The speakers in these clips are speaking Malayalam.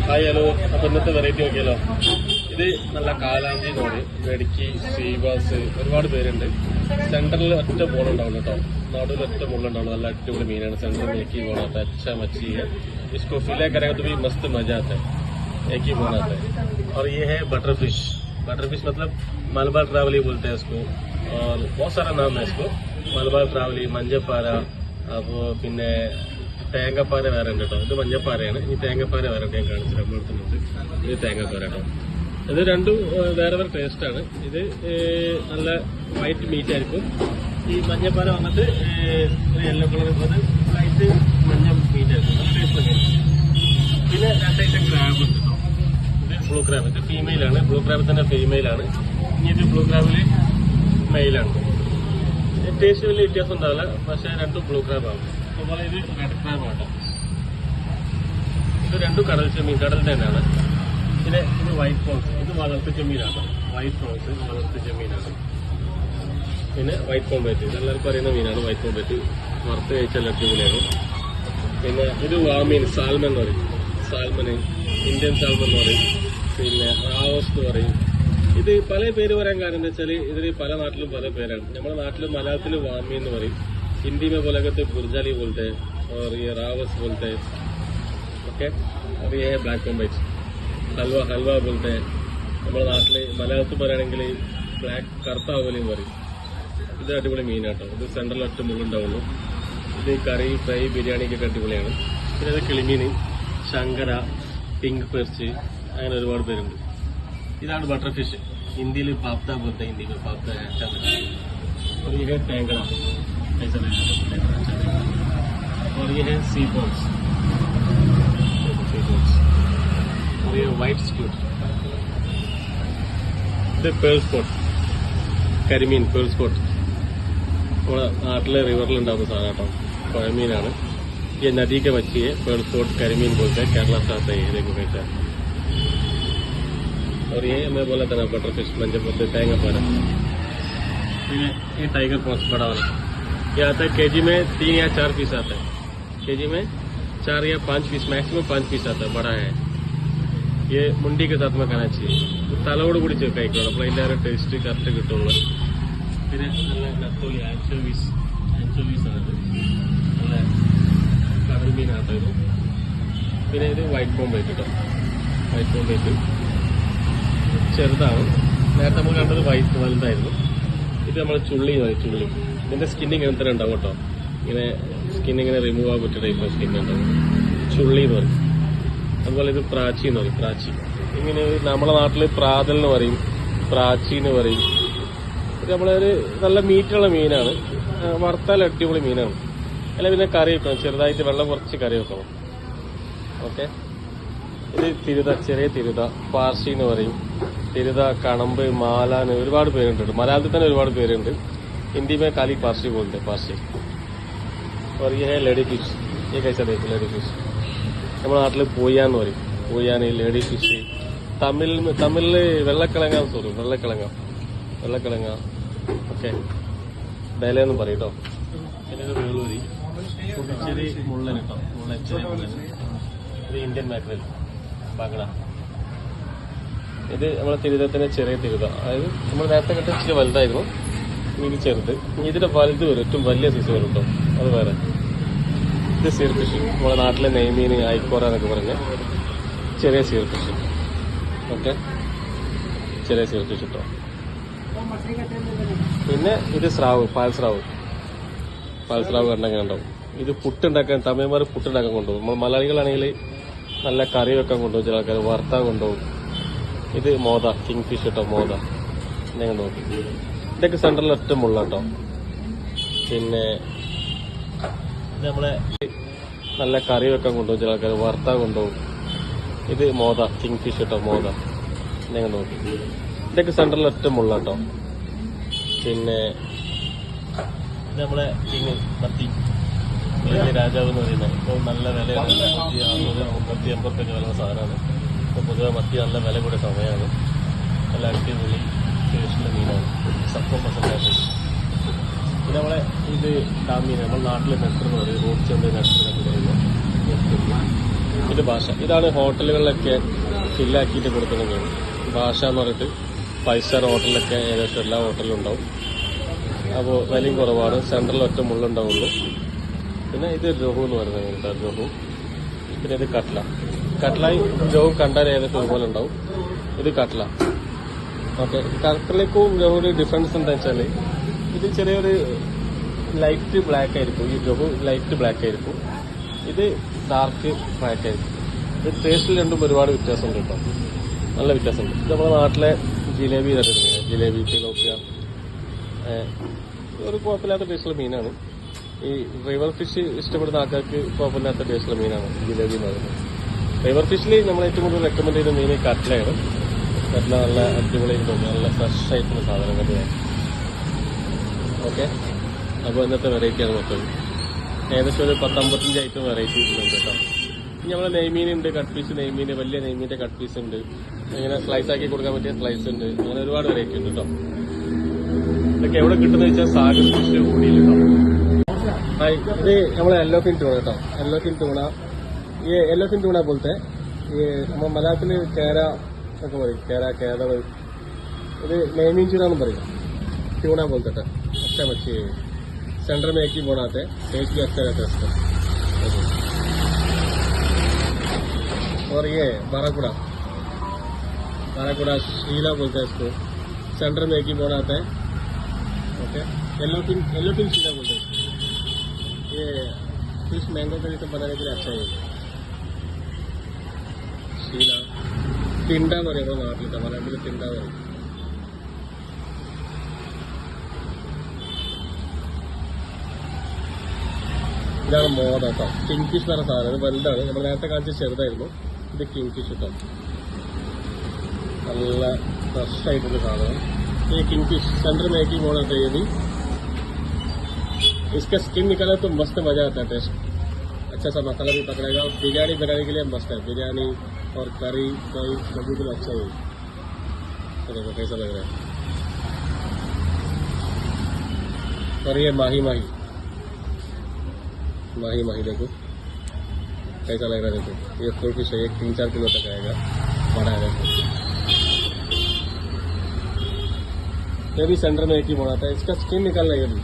Hi hello. അപ്പൊ ഇന്നത്തെ വെറൈറ്റി നോക്കിയാലോ. ഇത് നല്ല കാലാഞ്ചി എന്ന് പറയും, വെടിക്കി, സീബാസ്, ഒരുപാട് പേരുണ്ട്. സെന്ററിൽ ഒറ്റ ബോളുണ്ടാവും കേട്ടോ, നടുവിൽ ഒറ്റ മുള്ളുണ്ടാവും. നല്ല അടിപൊളി मीनाണ്. सेंटर में एक ही बॉल आता है, अच्छा मच्छी है. इसको फिले करेगा तो भी मस्त मजा आता है. एक ही बॉल आता है. और ये है बटर फिश. बटर फिश मतलब मलबार ट्रैवली बोलते हैं इसको, और बहुत सारा नाम है इसको. मलबार ट्रैवली, मंजपाര, അപ്പോൾ പിന്നെ തേങ്ങപ്പാര വേറെ ഉണ്ട് കേട്ടോ. ഇത് മഞ്ഞപ്പാരയാണ്. ഈ തേങ്ങപ്പാര വേറെ ഞാൻ കാണിച്ചു നമ്മളെടുത്തുന്നുണ്ട്. ഇത് തേങ്ങപ്പാര കേട്ടോ. ഇത് രണ്ടും വേറെ വേറെ ടേസ്റ്റാണ്. ഇത് നല്ല വൈറ്റ് മീറ്റ് ആയിരിക്കും. ഈ മഞ്ഞപ്പാര വന്നിട്ട് യെല്ലോ കളർ, അത് ലൈറ്റ് മഞ്ഞ മീറ്റ് ആയിരിക്കും. നല്ല ടേസ്റ്റ് തന്നെയാണ്. പിന്നെ രണ്ട് ഐറ്റം ക്രാബ് ഉണ്ട് കേട്ടോ. ഇത് ബ്ലൂ ക്രാബ്, ഇത് ഫീമെയിലാണ്. ബ്ലൂ ക്രാബ് തന്നെ ഫീമെയിലാണ്. ഇനി ഇത് ബ്ലൂ ക്രാബിൽ മെയിലാണ്. ടേസ്റ്റ് വലിയ വ്യത്യാസം ഉണ്ടാവില്ല, പക്ഷേ രണ്ടും ബ്ലൂ ക്രാബാണ്. അതുപോലെ ഇത് റെഡ് ക്രാബ് ആട്ടോ. ഇത് രണ്ടും കടൽ ചെമ്മീൻ, കടൽ തന്നെയാണ്. പിന്നെ ഇത് വൈറ്റ് പ്രോൺസ്, ഇത് വളർത്തു ചെമ്മീനാണ്. വൈറ്റ് പ്രോൺസ് വളർത്തു ചെമ്മീനാണ്. പിന്നെ വൈറ്റ് പോംബേറ്റ്, എല്ലാവർക്കും അറിയുന്ന മീനാണ് വൈറ്റ് പോംബേറ്റ്. വറുത്ത് കഴിച്ചാൽ അടിപൊളിയാണ്. പിന്നെ ഇത് വാമീൻ, സാൽമൺ എന്ന് പറയും. സാൽമന്, ഇന്ത്യൻ സാൽമൺ എന്ന് പറയും. പിന്നെ റാവോസ് എന്ന് പറയും. ഇത് പല പേര് പറയാൻ കാരണം എന്താ വെച്ചാൽ ഇതിന് പല നാട്ടിലും പല പേരാണ്. നമ്മുടെ നാട്ടിൽ മലയാളത്തിൽ വാമി എന്ന് പറയും. हिंदी में बोला करते बुर्जाली बोलते हैं, और ये रावस बोलते हैं. ओके, और ये है ब्लैक पोम्बेट. हलवा हलवा बोलते हैं. നമ്മുടെ നാട്ടിൽ മലയാളത്തിൽ പറയുകയാണെങ്കിൽ ബ്ലാക്ക് കറുത്ത ആവലും പറയും. ഇത് അടിപൊളി മീനാട്ടോ. ഇത് സെൻട്രൽ ഒറ്റ മുള്ളുണ്ടാവുള്ളൂ. ഇത് കറി, ഫ്രൈ, ബിരിയാണിക്കൊക്കെ അടിപൊളിയാണ്. പിന്നെ ഇത് കിളിമീൻ, ശങ്കര, പിങ്ക് പെർച്ച്, അങ്ങനെ ഒരുപാട് പേരുണ്ട്. ഇതാണ് ബട്ടർ ഫിഷ്. ഹിന്ദിയിൽ പാപ്ത बोलते हैं, हिंदी में पापता है. अच्छा लगता है. और ये है टेंगड़ा, ऐसा लगता है. और ये है सी बॉल्स, और ये वाइट स्क्यूट. ഇത് പേൾ സ്പോട്ട്, കരിമീൻ, പേൾ സ്പോട്ട്. നമ്മുടെ നാട്ടിലെ റിവറിലുണ്ടാകുന്ന സാധനം കേട്ടോ. പുഴമീനാണ്. ये नदी के मच्छी है. पेड़ स्पोट കരിമീൻ बोलते हैं. केरला से आता है ये, देखो कैसा. और ये मैं बोला था ना बटर फिश, मंजर बोलते तैंगापार. ये टाइगर प्रॉन्स बड़ा वाला, ये आता है केजी में 3 या 4 पीस आता है. केजी में 4 या 5 पीस, मैक्सिमम 5 पीस आता है. बड़ा है ये. मुंडी के साथ में खाना चाहिए. തലോട് കൂടി കഴിക്കണം. അപ്പോൾ അതിൻ്റെ ഒരു ടേസ്റ്റ് കറക്റ്റ് കിട്ടുള്ളൂ. പിന്നെ നല്ല നത്തോലി, ആൻചോവീസ് ആണ്. നല്ല കടൽ മീനാട്ടോ ഇത്. പിന്നെ ഇത് വൈറ്റ് പോംബേറ്റ് കേട്ടോ. വൈറ്റ് പോംബേറ്റ് ചെറുതാണ്. നേരത്തെ നമ്മൾ കണ്ടത് വൈറ്റ് വലുതായിരുന്നു. ഇത് നമ്മൾ ചുള്ളി എന്ന് പറയും. ചുള്ളി. ഇതിന്റെ സ്കിൻ ഇങ്ങനെ തന്നെ ഉണ്ടാവും കേട്ടോ. ഇങ്ങനെ സ്കിൻ ഇങ്ങനെ റിമൂവ് ആകാൻ പറ്റിയ ടൈപ്പ് സ്കിൻ ഉണ്ടാവും. ചുള്ളി എന്ന് പറയും. അതുപോലെ ഇത് പ്രാച്ചി എന്ന് പറയും. പ്രാച്ചി ഇങ്ങനെ നമ്മളെ നാട്ടിൽ പ്രാതൽ എന്ന് പറയും, പ്രാച്ചി എന്ന് പറയും. ഇത് നമ്മളൊരു നല്ല മീറ്റുള്ള മീനാണ്. വറുത്താൽ അടിപൊളി മീനാണ്. അല്ല പിന്നെ കറി വെക്കണം, ചെറുതായിട്ട് വെള്ളം കുറച്ച് കറി വെക്കണം. ഓക്കെ. ഇത് തിരുത, ചെറിയ തിരുത, പാർസി എന്ന് പറയും. തിരുത, കണമ്പ്, മാലാന്, ഒരുപാട് പേരുണ്ട്. മലയാളത്തിൽ തന്നെ ഒരുപാട് പേരുണ്ട്. हिंदी में काली पार्सी बोलते हैं, पार्सी. और ये है लेडी फिश. ये कैसा देखो लेडी फिश. നമ്മുടെ നാട്ടിൽ പൂയാന്ന് പറയും. പൂയാന്, ലേഡി ഫിഷ്. തമിഴിൽ വെള്ളക്കിഴങ്ങാന്ന് തോന്നും. വെള്ളക്കിഴങ്ങ ഓക്കെ. ഡയലെന്നും പറയും കേട്ടോ. പിന്നെ ഇത് വേളൂരി, ചെറിയ മുള്ളൻ കേട്ടോ. ചെറിയ മുള്ളൻ. ഇത് ഇന്ത്യൻ മാക്രൽ, ബംഗ്ല. ഇത് നമ്മളെ തിരുതത്തിന്റെ ചെറിയ തിരുത. അതായത് നമ്മൾ നേരത്തെ കണ്ട ഇച്ചിരി വലുതായിരുന്നു, ഇത് ചെറുത്. ഇതിന്റെ വലുത് വരും, ഏറ്റവും വലിയ സൈസ് വരും കേട്ടോ. അത് വേറെ. ഇത് സീർ ഫിഷ്, നമ്മുടെ നാട്ടിലെ നെയ്മീൻ, ഐക്കോറ എന്നൊക്കെ പറഞ്ഞ ചെറിയ സീർ ഫിഷ്. ഓക്കെ, ചെറിയ സീർ ഫിഷ് കേട്ടോ. പിന്നെ ഇത് സ്രാവ്, പാൽസ്രാവ് കണ്ടെങ്കിൽ ഉണ്ടാവും. ഇത് പുട്ടുണ്ടാക്കാൻ, തമിഴ്മാർ പുട്ടുണ്ടാക്കാൻ കൊണ്ടുപോകും. നമ്മൾ മലയാളികളാണെങ്കിൽ നല്ല കറി വെക്കാൻ കൊണ്ടുപോകും. ചില ആൾക്കാർ വറുത്താൻ കൊണ്ടുപോകും. ഇത് മോദ, കിങ് ഫിഷ് കേട്ടോ. മോദ നിങ്ങൾ നോക്കി. ഇതൊക്കെ സെൻട്രലിൽ ഒറ്റ മുള്ള കേട്ടോ. പിന്നെ ഇത് നമ്മളെ നല്ല കറി വെക്കാൻ കൊണ്ടുപോകും. ചില ആൾക്കാർ വറുത്താൻ കൊണ്ടുപോകും. ഇത് മോദ, കിങ് ഫിഷ് കേട്ടോ. മോദ നിങ്ങൾ നോക്കി. ഇതൊക്കെ സെൻട്രലിൽ ഒറ്റ മുള്ള കേട്ടോ. പിന്നെ ഇത് നമ്മളെ കിങ് മത്തി, വലിയ രാജാവ് എന്ന് പറയുന്നത്. ഇപ്പോൾ നല്ല വിലയാണ്. 350 വില സാധനമാണ്. ഇപ്പോൾ പൊതുവെ മത്തി നല്ല വില കൂടിയ സമയമാണ്. നല്ല അടിപൊളി ടേസ്റ്റുള്ള മീനാണ്. സപ്പം പസണ്ടായിട്ട്. പിന്നെ നമ്മളെ ഇത് ഡാമീൻ, നമ്മുടെ നാട്ടിലെ നെട്ടർ എന്ന് പറയും. റോഡ് ചെമ്പ് നെട്ടർ എന്നൊക്കെ പറയുന്നത്. ഇത് ഭാഷ. ഇതാണ് ഹോട്ടലുകളിലൊക്കെ ഫില്ലാക്കിയിട്ട് കൊടുക്കുന്ന മീൻ. ഭാഷ എന്ന് പറഞ്ഞിട്ട് 5 സ്റ്റാർ ഹോട്ടലിലൊക്കെ ഏകദേശം എല്ലാ ഹോട്ടലിലും ഉണ്ടാവും. അപ്പോൾ വിലയും കുറവാണ്. സെൻട്രൽ ഒറ്റ മുള്ളുണ്ടാവുള്ളൂ. പിന്നെ ഇത് രോഹു എന്ന് പറയുന്നത് മീൻ, രോഹു. പിന്നെ ഇത് കട്ട്ല. കട്ട്ലയും രോഹു കണ്ടാൽ ഏകദേശം ഒരുപോലെ ഉണ്ടാവും. ഇത് കട്ട്ല. ഓക്കെ, കട്ട്ലയ്ക്കും രോഹുവിന് ഡിഫറൻസ് എന്താ വെച്ചാൽ ഇത് ചെറിയൊരു ലൈറ്റ് ബ്ലാക്ക് ആയിരിക്കും. ഈ രോഹു ലൈറ്റ് ബ്ലാക്ക് ആയിരിക്കും, ഇത് ഡാർക്ക് ബ്ലാക്ക് ആയിരിക്കും. ഇത് ടേസ്റ്റിൽ രണ്ടും ഒരുപാട് വ്യത്യാസമുണ്ട് കേട്ടോ, നല്ല വ്യത്യാസമുണ്ട്. ഇത് നമ്മുടെ നാട്ടിലെ ജിലേബി തരുന്നത്, ജിലേബി തിലോപ്പിയ ഒരു കുഴപ്പമില്ലാത്ത ടേസ്റ്റുള്ള മീനാണ്. ഈ റിവർ ഫിഷ് ഇഷ്ടപ്പെടുന്ന ആൾക്കാർക്ക് കുഴപ്പമില്ലാത്ത ടേസ്റ്റുള്ള മീനാണ് ജിലേബി എന്ന് പറയുന്നത്. റിവർ ഫിഷിൽ നമ്മൾ ഏറ്റവും കൂടുതൽ റെക്കമെൻഡ് ചെയ്യുന്ന മീൻ കട്ട്ലയാണ്. കട്ട്ല നല്ല അടിപൊളിയായിട്ട് തോന്നി, നല്ല ഫ്രഷ് ആയിട്ടുള്ള സാധനം തന്നെയാണ്. ഓക്കെ, അപ്പോൾ ഇന്നത്തെ വെറൈറ്റിയാണ് മൊത്തം. ഏകദേശം ഒരു 10-55 ഐറ്റം വെറൈറ്റി ഉണ്ട് കേട്ടോ. നമ്മളെ നെയ്മീനുണ്ട്, കട്ട് പീസ് നെയ്മീൻ, വലിയ നെയ്മീൻ്റെ കട്ട് പീസ് ഉണ്ട്, ഇങ്ങനെ സ്ലൈസ് ആക്കി കൊടുക്കാൻ പറ്റിയ സ്ലൈസ് ഉണ്ട്. അങ്ങനെ ഒരുപാട് വെറൈറ്റി ഉണ്ട് കേട്ടോ. ഇതൊക്കെ എവിടെ കിട്ടുന്നത് വെച്ചാൽ സാഗർ ഫിഷ് കൂടിയിലുണ്ടാവും. ഇത് നമ്മളെ യെല്ലോഫിൻ ടൂണ കേട്ടോ, യെല്ലോഫിൻ ടൂണ. ഈ യെല്ലോഫിൻ ടൂണ പോലത്തെ ഈ നമ്മൾ മലയാളത്തിൽ കേര ഒക്കെ പറയും, കേരള. ഇത് നെയ്മീൻ ചൂന എന്നും പറയും, ट्यूना बोलते थे। अच्छा मच्छी है, सेंटर में एक ही बनाते हैं, टेस्ट भी अच्छा रहता है इसका। और ये बाराकुड़ा, बाराकुड़ा शीला बोलते हैं इसको, सेंटर में एक ही बनाते हैं। ओके, येलो पिन शीला बोलते हैं इसको। ये फिश मैंगो के लिए तो बनाने के लिए अच्छा है। शीला तिंडा मरेगा नाटल मराठी तिंडा मरे। ഇതാണ് മോത കേട്ടോ, കിങ് ഫിഷ് എന്ന് പറഞ്ഞ സാധനം. ഇത് വലുതാണ്, നമ്മൾ നേരത്തെ കാണിച്ച ചെറുതായിരുന്നു. ഇത് കിങ് ഫിഷ് കേട്ടോ, നല്ല ഫ്രഷ് ആയിട്ടുള്ള സാധനം. ഈ किंग फिश सेंटर में एक ही मोड़ आता है। ये भी इसका स्किन निकाला तो मस्त मजा आता है, टेस्ट अच्छा सा मसाला भी पकड़ेगा। और बिरयानी बनाने के लिए मस्त है, बिरयानी और करी कोई सभी के लिए अच्छा है। तो देखो कैसा लग रहा है। और ये माही माही माही माही देखो कैसा लग रहा है। देखो ये फुल फिश है, 3-4 किलो तक आएगा, बड़ा है। देखो ये भी सेंटर में एक ही बनाता है। इसका स्किन निकालना है, ये भी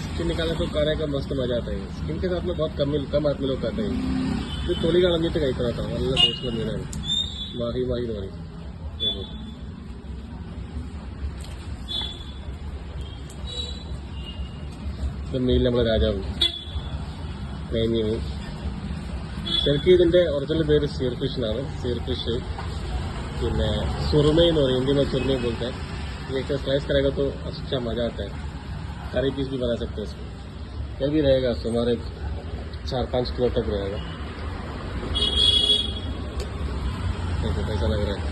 स्किन निकालना तो खाने का मस्त मजा आता है। स्किन के साथ में बहुत कम आदमी लोग खाते हैं। ये थोड़ी का लंबी तक इतना था, अल्लाह टेस्ट लग रहा है। माही माही माही देखो, ഇത് മീൻ നമ്മുടെ രാജാവ് നെയ്മീൻ. ശരിക്കും ഇതിൻ്റെ ഒറിജിനൽ പേര് സീർ ഫിഷ് എന്നാണ്, സീർ ഫിഷ്. പിന്നെ सुरमई എന്ന് പറയും, हिंदी में सुरमई बोलते हैं। ये स्लाइस करेगा तो अच्छा मजा आता है, करी पीस भी बना सकते हैं इसको। ये भी रहेगा सुमार 4-5 किलो तक रहेगा। देखो कैसा लग रहा है।